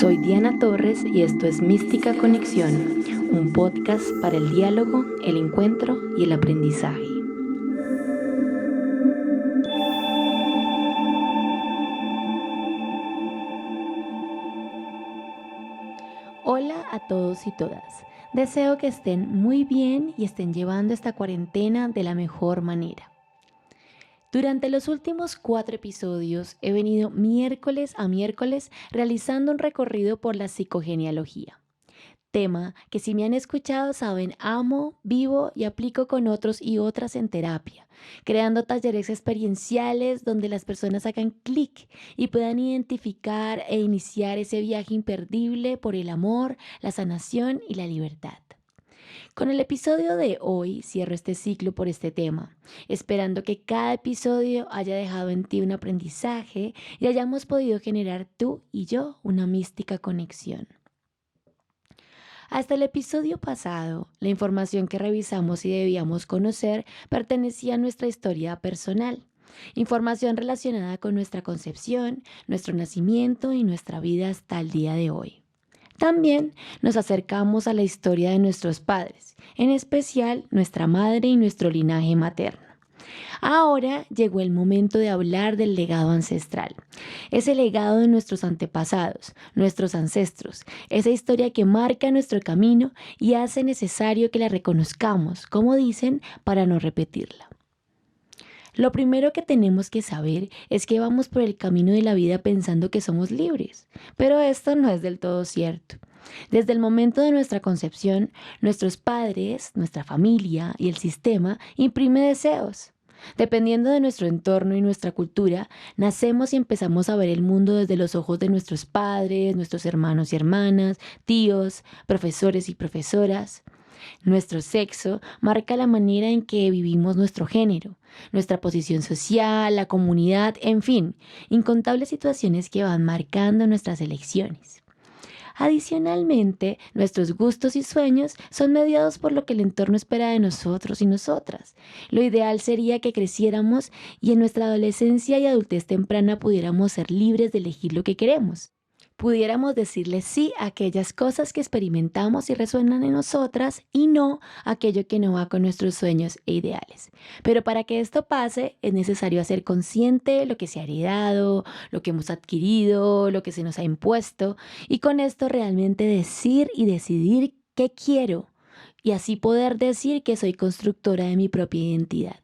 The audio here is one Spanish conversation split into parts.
Soy Diana Torres y esto es Mística Conexión, un podcast para el diálogo, el encuentro y el aprendizaje. Hola a todos y todas. Deseo que estén muy bien y estén llevando esta cuarentena de la mejor manera. Durante los últimos 4 episodios he venido miércoles a miércoles realizando un recorrido por la psicogenealogía. Tema que si me han escuchado saben amo, vivo y aplico con otros y otras en terapia, creando talleres experienciales donde las personas hagan clic y puedan identificar e iniciar ese viaje imperdible por el amor, la sanación y la libertad. Con el episodio de hoy cierro este ciclo por este tema, esperando que cada episodio haya dejado en ti un aprendizaje y hayamos podido generar tú y yo una mística conexión. Hasta el episodio pasado, la información que revisamos y debíamos conocer pertenecía a nuestra historia personal, información relacionada con nuestra concepción, nuestro nacimiento y nuestra vida hasta el día de hoy. También nos acercamos a la historia de nuestros padres, en especial nuestra madre y nuestro linaje materno. Ahora llegó el momento de hablar del legado ancestral, ese legado de nuestros antepasados, nuestros ancestros, esa historia que marca nuestro camino y hace necesario que la reconozcamos, como dicen, para no repetirla. Lo primero que tenemos que saber es que vamos por el camino de la vida pensando que somos libres, pero esto no es del todo cierto. Desde el momento de nuestra concepción, nuestros padres, nuestra familia y el sistema imprime deseos. Dependiendo de nuestro entorno y nuestra cultura, nacemos y empezamos a ver el mundo desde los ojos de nuestros padres, nuestros hermanos y hermanas, tíos, profesores y profesoras. Nuestro sexo marca la manera en que vivimos nuestro género, nuestra posición social, la comunidad, en fin, incontables situaciones que van marcando nuestras elecciones. Adicionalmente, nuestros gustos y sueños son mediados por lo que el entorno espera de nosotros y nosotras. Lo ideal sería que creciéramos y en nuestra adolescencia y adultez temprana pudiéramos ser libres de elegir lo que queremos. Pudiéramos decirle sí a aquellas cosas que experimentamos y resuenan en nosotras y no a aquello que no va con nuestros sueños e ideales. Pero para que esto pase es necesario hacer consciente lo que se ha heredado, lo que hemos adquirido, lo que se nos ha impuesto y con esto realmente decir y decidir qué quiero y así poder decir que soy constructora de mi propia identidad.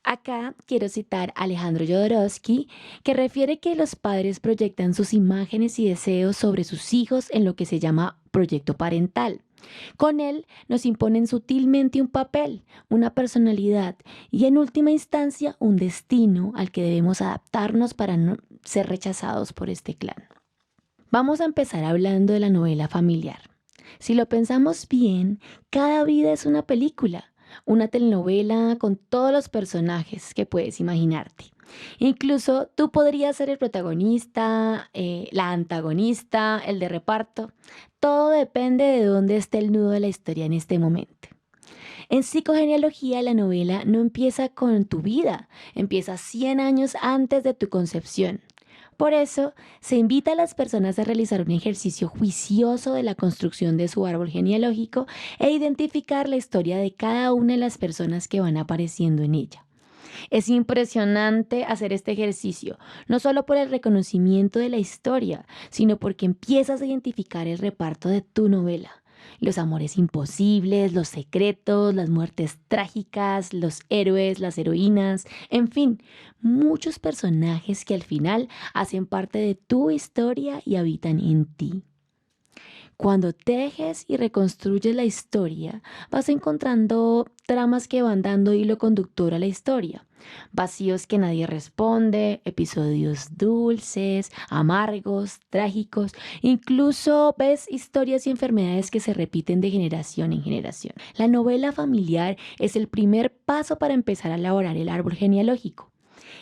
Acá quiero citar a Alejandro Jodorowsky, que refiere que los padres proyectan sus imágenes y deseos sobre sus hijos en lo que se llama proyecto parental. Con él nos imponen sutilmente un papel, una personalidad y en última instancia un destino al que debemos adaptarnos para no ser rechazados por este clan. Vamos a empezar hablando de la novela familiar. Si lo pensamos bien, cada vida es una película. Una telenovela con todos los personajes que puedes imaginarte. Incluso tú podrías ser el protagonista, la antagonista, el de reparto. Todo depende de dónde esté el nudo de la historia en este momento. En psicogenealogía, la novela no empieza con tu vida, empieza 100 años antes de tu concepción. Por eso, se invita a las personas a realizar un ejercicio juicioso de la construcción de su árbol genealógico e identificar la historia de cada una de las personas que van apareciendo en ella. Es impresionante hacer este ejercicio, no solo por el reconocimiento de la historia, sino porque empiezas a identificar el reparto de tu novela. Los amores imposibles, los secretos, las muertes trágicas, los héroes, las heroínas, en fin, muchos personajes que al final hacen parte de tu historia y habitan en ti. Cuando tejes y reconstruyes la historia, vas encontrando tramas que van dando hilo conductor a la historia. Vacíos que nadie responde, episodios dulces, amargos, trágicos. Incluso ves historias y enfermedades que se repiten de generación en generación. La novela familiar es el primer paso para empezar a elaborar el árbol genealógico.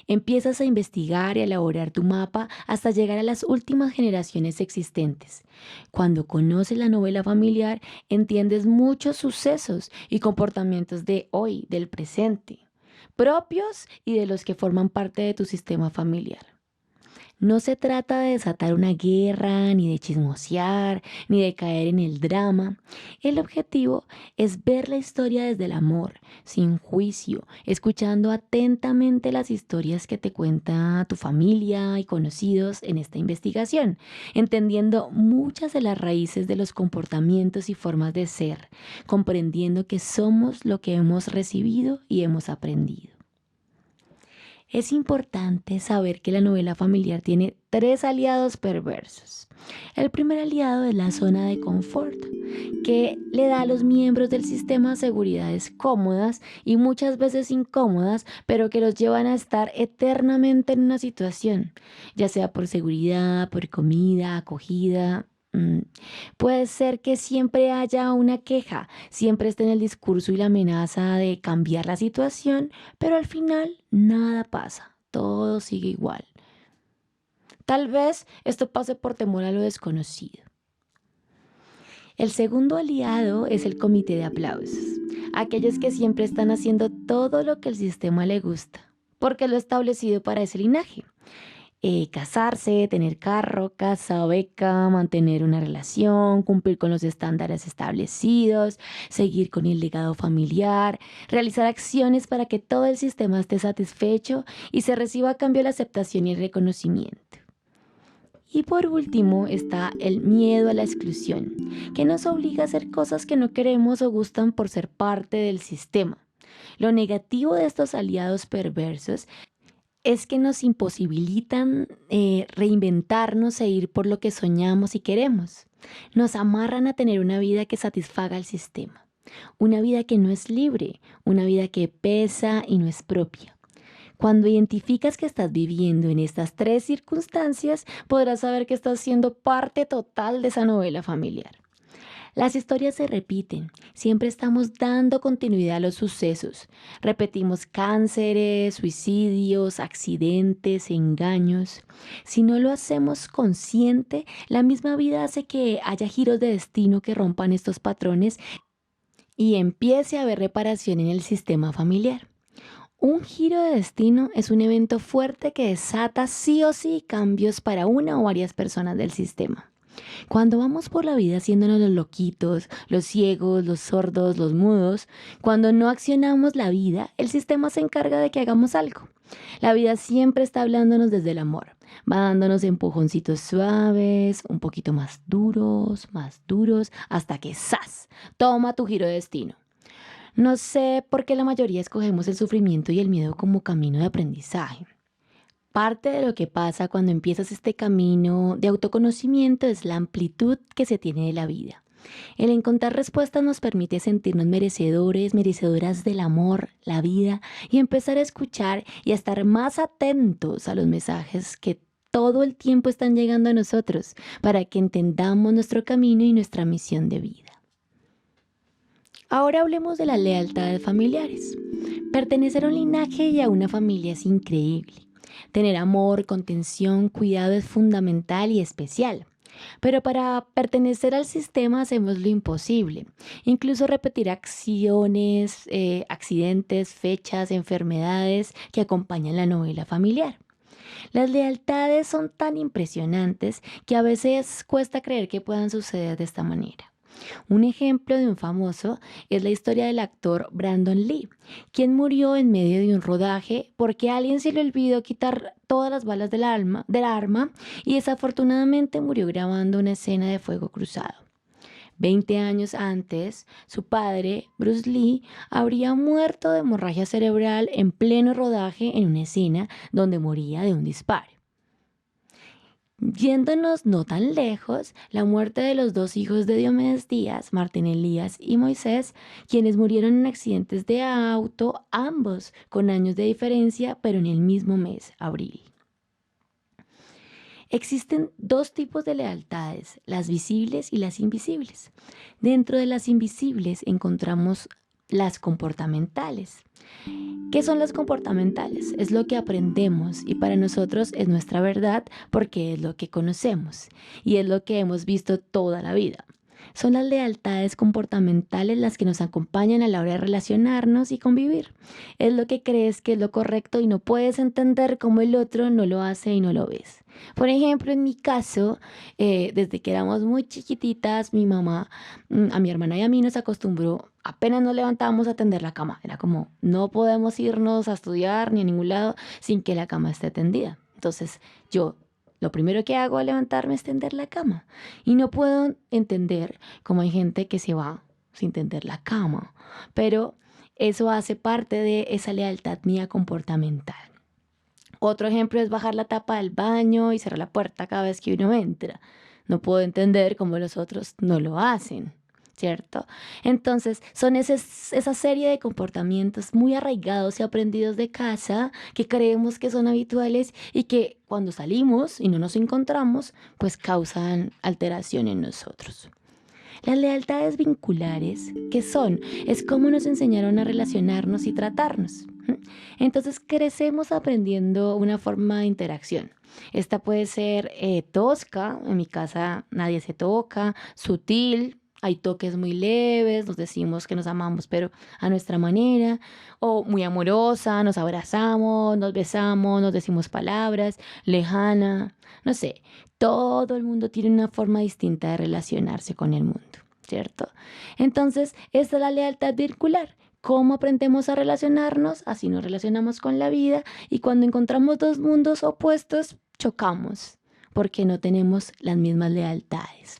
Empiezas a investigar y a elaborar tu mapa hasta llegar a las últimas generaciones existentes. Cuando conoces la novela familiar, entiendes muchos sucesos y comportamientos de hoy, del presente, propios y de los que forman parte de tu sistema familiar. No se trata de desatar una guerra, ni de chismosear, ni de caer en el drama. El objetivo es ver la historia desde el amor, sin juicio, escuchando atentamente las historias que te cuenta tu familia y conocidos en esta investigación, entendiendo muchas de las raíces de los comportamientos y formas de ser, comprendiendo que somos lo que hemos recibido y hemos aprendido. Es importante saber que la novela familiar tiene tres aliados perversos. El primer aliado es la zona de confort, que le da a los miembros del sistema seguridades cómodas y muchas veces incómodas, pero que los llevan a estar eternamente en una situación, ya sea por seguridad, por comida, acogida. Puede ser que siempre haya una queja, siempre esté en el discurso y la amenaza de cambiar la situación, pero al final nada pasa, todo sigue igual. Tal vez esto pase por temor a lo desconocido. El segundo aliado es el comité de aplausos, aquellos que siempre están haciendo todo lo que el sistema le gusta, porque lo establecido para ese linaje. Casarse, tener carro, casa, beca, mantener una relación, cumplir con los estándares establecidos, seguir con el legado familiar, realizar acciones para que todo el sistema esté satisfecho y se reciba a cambio la aceptación y el reconocimiento. Y por último está el miedo a la exclusión, que nos obliga a hacer cosas que no queremos o gustan por ser parte del sistema. Lo negativo de estos aliados perversos es que nos imposibilitan reinventarnos e ir por lo que soñamos y queremos. Nos amarran a tener una vida que satisfaga al sistema, una vida que no es libre, una vida que pesa y no es propia. Cuando identificas que estás viviendo en estas tres circunstancias, podrás saber que estás siendo parte total de esa novela familiar. Las historias se repiten, siempre estamos dando continuidad a los sucesos. Repetimos cánceres, suicidios, accidentes, engaños. Si no lo hacemos consciente, la misma vida hace que haya giros de destino que rompan estos patrones y empiece a haber reparación en el sistema familiar. Un giro de destino es un evento fuerte que desata sí o sí cambios para una o varias personas del sistema. Cuando vamos por la vida haciéndonos los loquitos, los ciegos, los sordos, los mudos, cuando no accionamos la vida, el sistema se encarga de que hagamos algo. La vida siempre está hablándonos desde el amor, va dándonos empujoncitos suaves, un poquito más duros, hasta que ¡zas! Toma tu giro de destino. No sé por qué la mayoría escogemos el sufrimiento y el miedo como camino de aprendizaje. Parte de lo que pasa cuando empiezas este camino de autoconocimiento es la amplitud que se tiene de la vida. El encontrar respuestas nos permite sentirnos merecedores, merecedoras del amor, la vida y empezar a escuchar y a estar más atentos a los mensajes que todo el tiempo están llegando a nosotros para que entendamos nuestro camino y nuestra misión de vida. Ahora hablemos de las lealtades familiares. Pertenecer a un linaje y a una familia es increíble. Tener amor, contención, cuidado es fundamental y especial. Pero para pertenecer al sistema hacemos lo imposible. Incluso repetir acciones, accidentes, fechas, enfermedades que acompañan la novela familiar. Las lealtades son tan impresionantes que a veces cuesta creer que puedan suceder de esta manera. Un ejemplo de un famoso es la historia del actor Brandon Lee, quien murió en medio de un rodaje porque a alguien se le olvidó quitar todas las balas del arma y desafortunadamente murió grabando una escena de fuego cruzado. 20 años antes, su padre, Bruce Lee, habría muerto de hemorragia cerebral en pleno rodaje en una escena donde moría de un disparo. Yéndonos no tan lejos, la muerte de los dos hijos de Diomedes Díaz, Martín Elías y Moisés, quienes murieron en accidentes de auto, ambos con años de diferencia, pero en el mismo mes, abril. Existen dos tipos de lealtades, las visibles y las invisibles. Dentro de las invisibles encontramos las comportamentales. ¿Qué son las comportamentales? Es lo que aprendemos y para nosotros es nuestra verdad porque es lo que conocemos y es lo que hemos visto toda la vida. Son las lealtades comportamentales las que nos acompañan a la hora de relacionarnos y convivir. Es lo que crees que es lo correcto y no puedes entender cómo el otro no lo hace y no lo ves. Por ejemplo, en mi caso, desde que éramos muy chiquititas, mi mamá, a mi hermana y a mí nos acostumbró, apenas nos levantábamos a tender la cama. Era como, no podemos irnos a estudiar ni a ningún lado sin que la cama esté tendida. Entonces, yo lo primero que hago al levantarme es tender la cama. Y no puedo entender cómo hay gente que se va sin tender la cama. Pero eso hace parte de esa lealtad mía comportamental. Otro ejemplo es bajar la tapa del baño y cerrar la puerta cada vez que uno entra. No puedo entender cómo los otros no lo hacen, ¿cierto? Entonces, son esa serie de comportamientos muy arraigados y aprendidos de casa que creemos que son habituales y que cuando salimos y no nos encontramos, pues causan alteración en nosotros. Las lealtades vinculares, ¿qué son? Es cómo nos enseñaron a relacionarnos y tratarnos. Entonces crecemos aprendiendo una forma de interacción. Esta puede ser tosca, en mi casa nadie se toca, sutil, hay toques muy leves, nos decimos que nos amamos, pero a nuestra manera, o muy amorosa, nos abrazamos, nos besamos, nos decimos palabras, lejana, no sé, todo el mundo tiene una forma distinta de relacionarse con el mundo, ¿cierto? Entonces, esta es la lealtad circular. ¿Cómo aprendemos a relacionarnos? Así nos relacionamos con la vida y cuando encontramos dos mundos opuestos, chocamos porque no tenemos las mismas lealtades.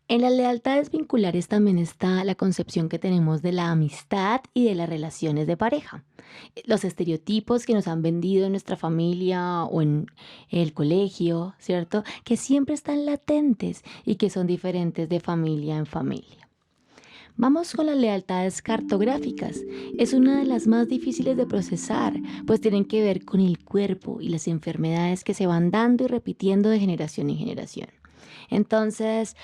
En las lealtades vinculares también está la concepción que tenemos de la amistad y de las relaciones de pareja. Los estereotipos que nos han vendido en nuestra familia o en el colegio, ¿cierto? Que siempre están latentes y que son diferentes de familia en familia. Vamos con las lealtades cartográficas. Es una de las más difíciles de procesar, pues tienen que ver con el cuerpo y las enfermedades que se van dando y repitiendo de generación en generación. Entonces,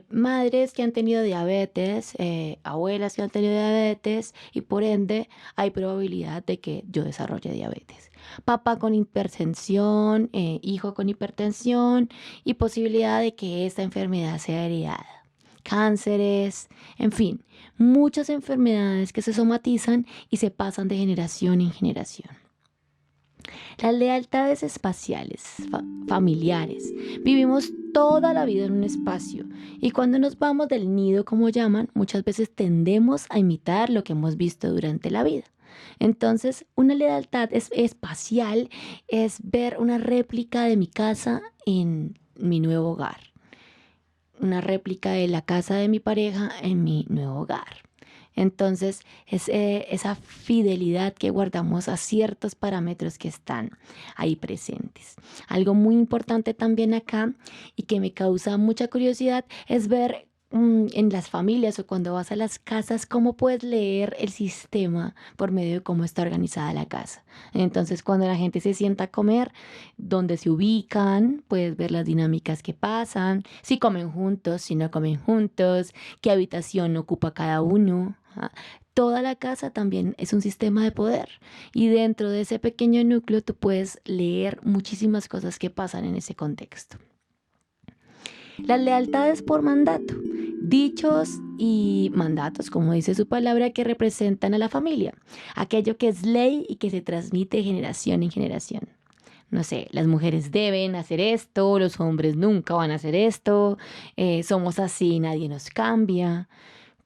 madres que han tenido diabetes, abuelas que han tenido diabetes y por ende hay probabilidad de que yo desarrolle diabetes. Papá con hipertensión, hijo con hipertensión y posibilidad de que esta enfermedad sea heredada. Cánceres, en fin, muchas enfermedades que se somatizan y se pasan de generación en generación. Las lealtades espaciales, familiares. Vivimos toda la vida en un espacio y cuando nos vamos del nido, como llaman, muchas veces tendemos a imitar lo que hemos visto durante la vida. Entonces, una lealtad espacial es ver una réplica de mi casa en mi nuevo hogar, una réplica de la casa de mi pareja en mi nuevo hogar. Entonces, es esa fidelidad que guardamos a ciertos parámetros que están ahí presentes. Algo muy importante también acá y que me causa mucha curiosidad es ver en las familias o cuando vas a las casas cómo puedes leer el sistema por medio de cómo está organizada la casa. Entonces, cuando la gente se sienta a comer, dónde se ubican, puedes ver las dinámicas que pasan, si comen juntos, si no comen juntos, qué habitación ocupa cada uno. Toda la casa también es un sistema de poder y dentro de ese pequeño núcleo tú puedes leer muchísimas cosas que pasan en ese contexto. Las lealtades por mandato, dichos y mandatos, como dice su palabra, que representan a la familia, aquello que es ley y que se transmite de generación en generación. No sé, las mujeres deben hacer esto, los hombres nunca van a hacer esto, somos así, nadie nos cambia.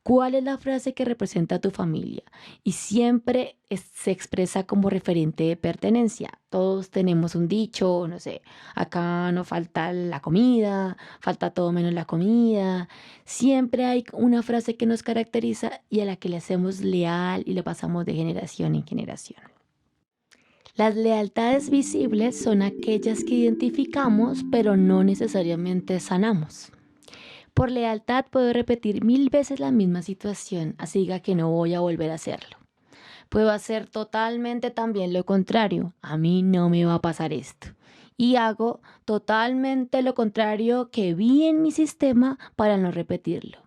¿Cuál es la frase que representa a tu familia? Y siempre se expresa como referente de pertenencia. Todos tenemos un dicho, no sé, acá no falta la comida, falta todo menos la comida. Siempre hay una frase que nos caracteriza y a la que le hacemos leal y le pasamos de generación en generación. Las lealtades visibles son aquellas que identificamos pero no necesariamente sanamos. Por lealtad puedo repetir 1000 veces la misma situación, así que no voy a volver a hacerlo. Puedo hacer totalmente también lo contrario, a mí no me va a pasar esto. Y hago totalmente lo contrario que vi en mi sistema para no repetirlo.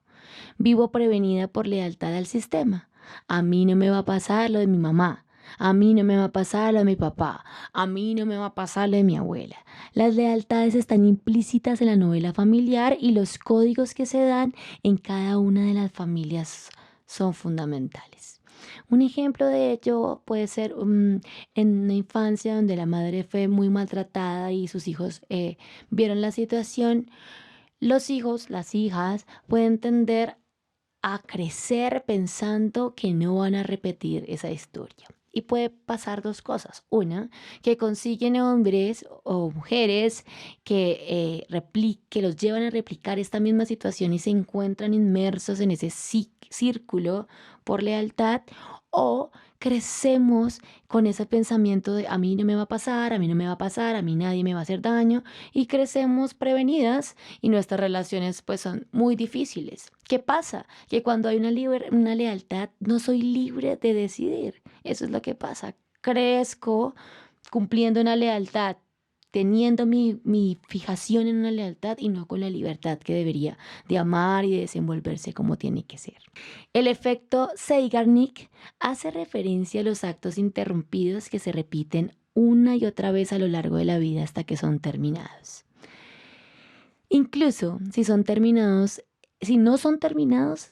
Vivo prevenida por lealtad al sistema. A mí no me va a pasar lo de mi mamá. A mí no me va a pasar lo de mi papá. A mí no me va a pasar lo de mi abuela. Las lealtades están implícitas en la novela familiar y los códigos que se dan en cada una de las familias son fundamentales. Un ejemplo de ello puede ser en una infancia donde la madre fue muy maltratada y sus hijos vieron la situación. Los hijos, las hijas, pueden tender a crecer pensando que no van a repetir esa historia. Y puede pasar dos cosas. Una, que consiguen hombres o mujeres que los llevan a replicar esta misma situación y se encuentran inmersos en ese círculo por lealtad. O crecemos con ese pensamiento de a mí no me va a pasar, a mí no me va a pasar, a mí nadie me va a hacer daño. Y crecemos prevenidas y nuestras relaciones pues son muy difíciles. ¿Qué pasa? Que cuando hay una lealtad no soy libre de decidir. Eso es lo que pasa. Crezco cumpliendo una lealtad, teniendo mi fijación en una lealtad y no con la libertad que debería de amar y de desenvolverse como tiene que ser. El efecto Zeigarnik hace referencia a los actos interrumpidos que se repiten una y otra vez a lo largo de la vida hasta que son terminados. Incluso si no son terminados,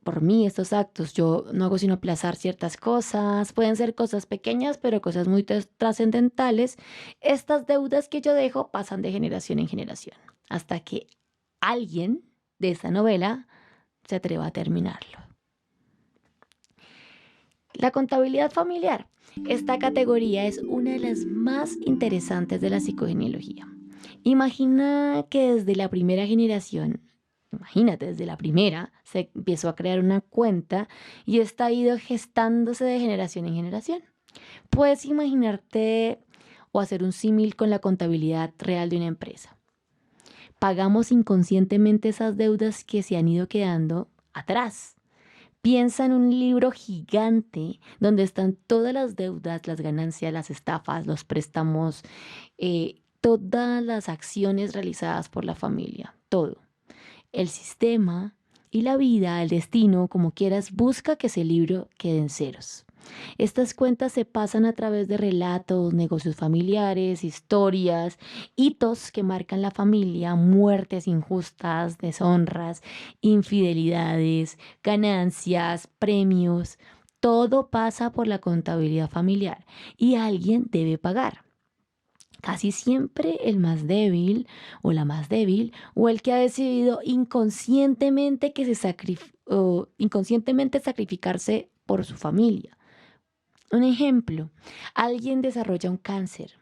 por mí estos actos, yo no hago sino aplazar ciertas cosas, pueden ser cosas pequeñas, pero cosas muy trascendentales. Estas deudas que yo dejo pasan de generación en generación, hasta que alguien de esta novela se atreva a terminarlo. La contabilidad familiar. Esta categoría es una de las más interesantes de la psicogenealogía. Imagina que desde la primera generación, imagínate, desde la primera, se empezó a crear una cuenta y esta ha ido gestándose de generación en generación. Puedes imaginarte o hacer un símil con la contabilidad real de una empresa. Pagamos inconscientemente esas deudas que se han ido quedando atrás. Piensa en un libro gigante donde están todas las deudas, las ganancias, las estafas, los préstamos, todas las acciones realizadas por la familia, todo. El sistema y la vida, el destino, como quieras, busca que ese libro quede en ceros. Estas cuentas se pasan a través de relatos, negocios familiares, historias, hitos que marcan la familia, muertes injustas, deshonras, infidelidades, ganancias, premios. Todo pasa por la contabilidad familiar y alguien debe pagar. Casi siempre el más débil o la más débil o el que ha decidido inconscientemente sacrificarse por su familia. Un ejemplo, alguien desarrolla un cáncer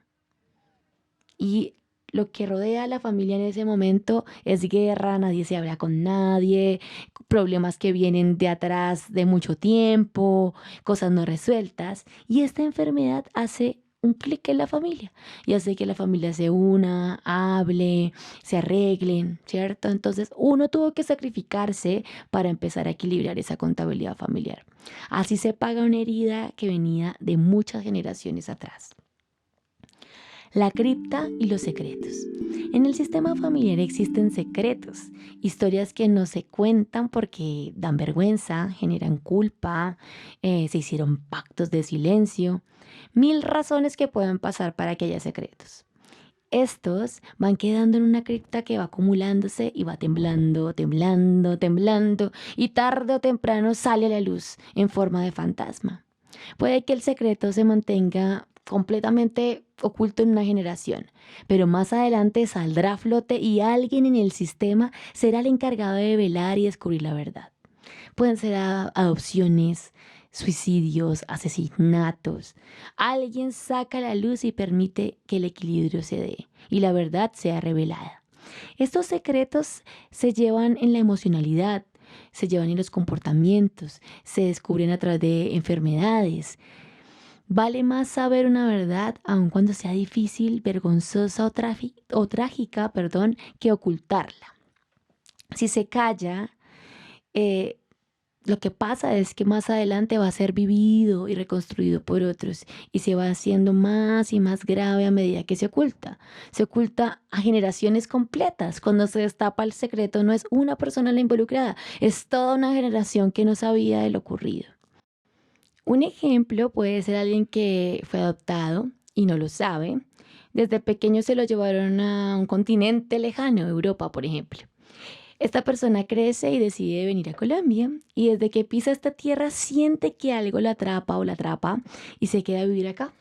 y lo que rodea a la familia en ese momento es guerra, nadie se habla con nadie, problemas que vienen de atrás de mucho tiempo, cosas no resueltas. Y esta enfermedad hace un clic en la familia y hace que la familia se una, hable, se arreglen, ¿cierto? Entonces uno tuvo que sacrificarse para empezar a equilibrar esa contabilidad familiar. Así se paga una herida que venía de muchas generaciones atrás. La cripta y los secretos. En el sistema familiar existen secretos, historias que no se cuentan porque dan vergüenza, generan culpa, se hicieron pactos de silencio, mil razones que pueden pasar para que haya secretos. Estos van quedando en una cripta que va acumulándose y va temblando, temblando, temblando y tarde o temprano sale a la luz en forma de fantasma. Puede que el secreto se mantenga completamente oculto en una generación, pero más adelante saldrá a flote y alguien en el sistema será el encargado de velar y descubrir la verdad. Pueden ser adopciones, suicidios, asesinatos. Alguien saca la luz y permite que el equilibrio se dé y la verdad sea revelada. Estos secretos se llevan en la emocionalidad, se llevan en los comportamientos, se descubren a través de enfermedades. Vale más saber una verdad, aun cuando sea difícil, vergonzosa o trágica, que ocultarla. Si se calla, eh, lo que pasa es que más adelante va a ser vivido y reconstruido por otros y se va haciendo más y más grave a medida que se oculta. Se oculta a generaciones completas. Cuando se destapa el secreto no es una persona la involucrada, es toda una generación que no sabía de lo ocurrido. Un ejemplo puede ser alguien que fue adoptado y no lo sabe. Desde pequeño se lo llevaron a un continente lejano, Europa, por ejemplo. Esta persona crece y decide venir a Colombia y desde que pisa esta tierra siente que algo la atrapa o la atrapa y se queda a vivir acá.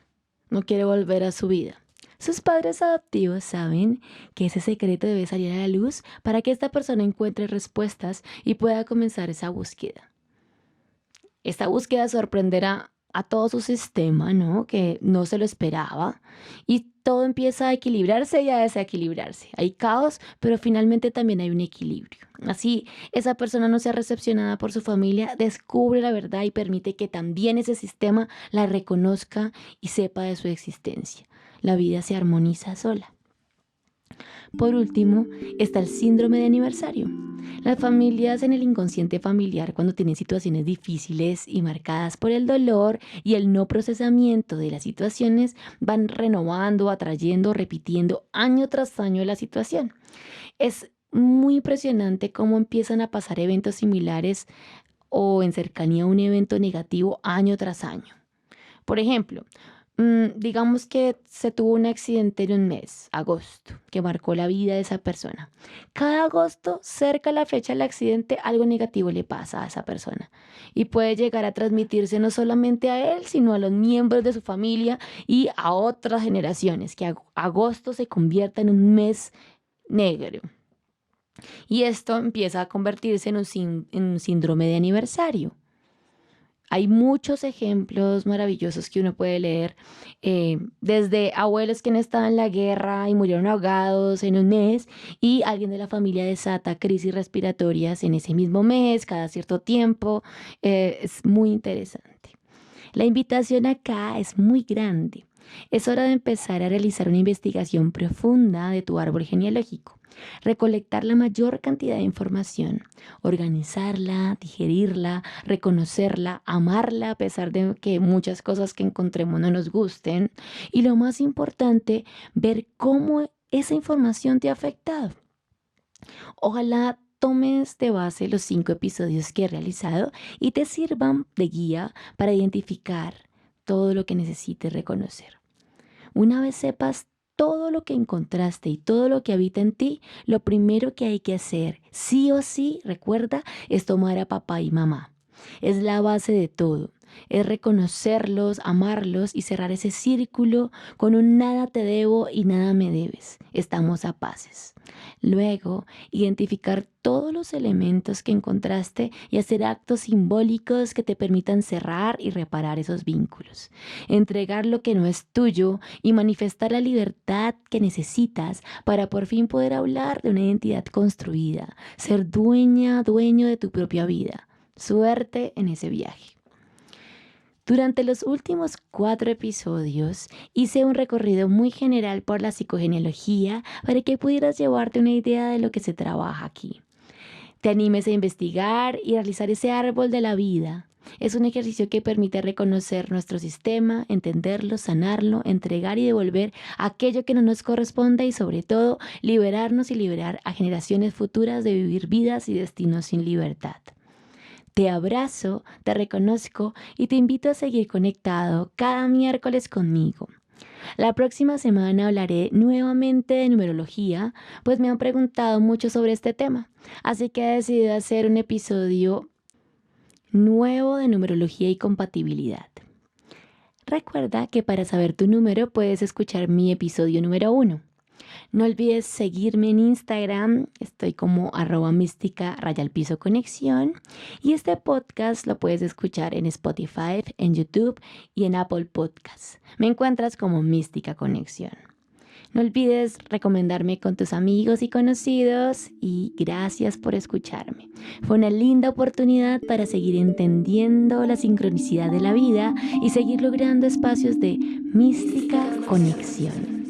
No quiere volver a su vida. Sus padres adoptivos saben que ese secreto debe salir a la luz para que esta persona encuentre respuestas y pueda comenzar esa búsqueda. Esta búsqueda sorprenderá a todo su sistema, ¿no? Que no se lo esperaba. Y todo empieza a equilibrarse y a desequilibrarse. Hay caos, pero finalmente también hay un equilibrio. Así, esa persona no sea recepcionada por su familia, descubre la verdad y permite que también ese sistema la reconozca y sepa de su existencia. La vida se armoniza sola. Por último, está el síndrome de aniversario. Las familias en el inconsciente familiar, cuando tienen situaciones difíciles y marcadas por el dolor y el no procesamiento de las situaciones, van renovando, atrayendo, repitiendo año tras año la situación. Es muy impresionante cómo empiezan a pasar eventos similares o en cercanía a un evento negativo año tras año. Por ejemplo, digamos que se tuvo un accidente en un mes, agosto, que marcó la vida de esa persona. Cada agosto, cerca a la fecha del accidente, algo negativo le pasa a esa persona y puede llegar a transmitirse no solamente a él, sino a los miembros de su familia y a otras generaciones, que agosto se convierta en un mes negro. Y esto empieza a convertirse en un síndrome de aniversario. Hay muchos ejemplos maravillosos que uno puede leer, desde abuelos que han estado en la guerra y murieron ahogados en un mes y alguien de la familia desata crisis respiratorias en ese mismo mes, cada cierto tiempo. Es muy interesante. La invitación acá es muy grande. Es hora de empezar a realizar una investigación profunda de tu árbol genealógico, recolectar la mayor cantidad de información, organizarla, digerirla, reconocerla, amarla a pesar de que muchas cosas que encontremos no nos gusten y lo más importante, ver cómo esa información te ha afectado. Ojalá tomes de base los 5 episodios que he realizado y te sirvan de guía para identificar todo lo que necesites reconocer. Una vez sepas todo lo que encontraste y todo lo que habita en ti, lo primero que hay que hacer, sí o sí, recuerda, es tomar a papá y mamá. Es la base de todo. Es reconocerlos, amarlos y cerrar ese círculo con un nada te debo y nada me debes. Estamos a paces. Luego, identificar todos los elementos que encontraste y hacer actos simbólicos que te permitan cerrar y reparar esos vínculos. Entregar lo que no es tuyo y manifestar la libertad que necesitas para por fin poder hablar de una identidad construida, ser dueña, dueño de tu propia vida. Suerte en ese viaje. Durante los últimos 4 episodios hice un recorrido muy general por la psicogenealogía para que pudieras llevarte una idea de lo que se trabaja aquí. Te animes a investigar y realizar ese árbol de la vida. Es un ejercicio que permite reconocer nuestro sistema, entenderlo, sanarlo, entregar y devolver aquello que no nos corresponde y sobre todo liberarnos y liberar a generaciones futuras de vivir vidas y destinos sin libertad. Te abrazo, te reconozco y te invito a seguir conectado cada miércoles conmigo. La próxima semana hablaré nuevamente de numerología, pues me han preguntado mucho sobre este tema, así que he decidido hacer un episodio nuevo de numerología y compatibilidad. Recuerda que para saber tu número puedes escuchar mi episodio número 1. No olvides seguirme en Instagram, estoy como @mística_conexión y este podcast lo puedes escuchar en Spotify, en YouTube y en Apple Podcasts. Me encuentras como Mística Conexión. No olvides recomendarme con tus amigos y conocidos y gracias por escucharme. Fue una linda oportunidad para seguir entendiendo la sincronicidad de la vida y seguir logrando espacios de mística conexión.